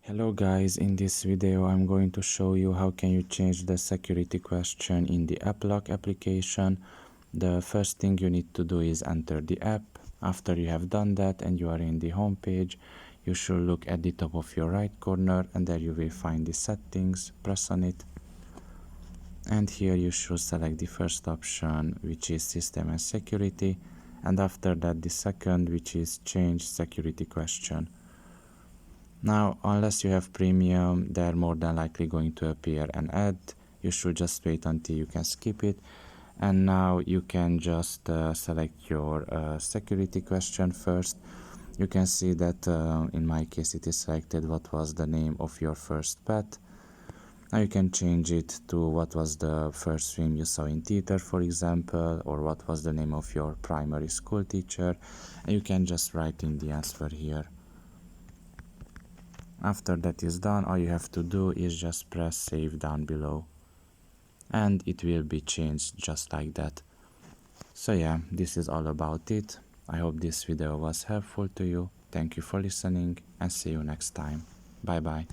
Hello guys, in this video I'm going to show you how can you change the security question in the AppLock application. The first thing you need to do is enter the app. After you have done that and you are in the home page, you should look at the top of your right corner and there you will find the settings. Press on it. And here you should select the first option, which is system and security, and after that the second, which is change security question. Now, unless you have premium, they're more than likely going to appear an ad. You should just wait until you can skip it. And now you can just select your security question first. You can see that in my case it is selected what was the name of your first pet. Now you can change it to what was the first film you saw in theater, for example, or what was the name of your primary school teacher. And you can just write in the answer here. After that is done, all you have to do is just press save down below and it will be changed just like that. So yeah, this is all about it. I hope this video was helpful to you. Thank you for listening and see you next time. Bye bye.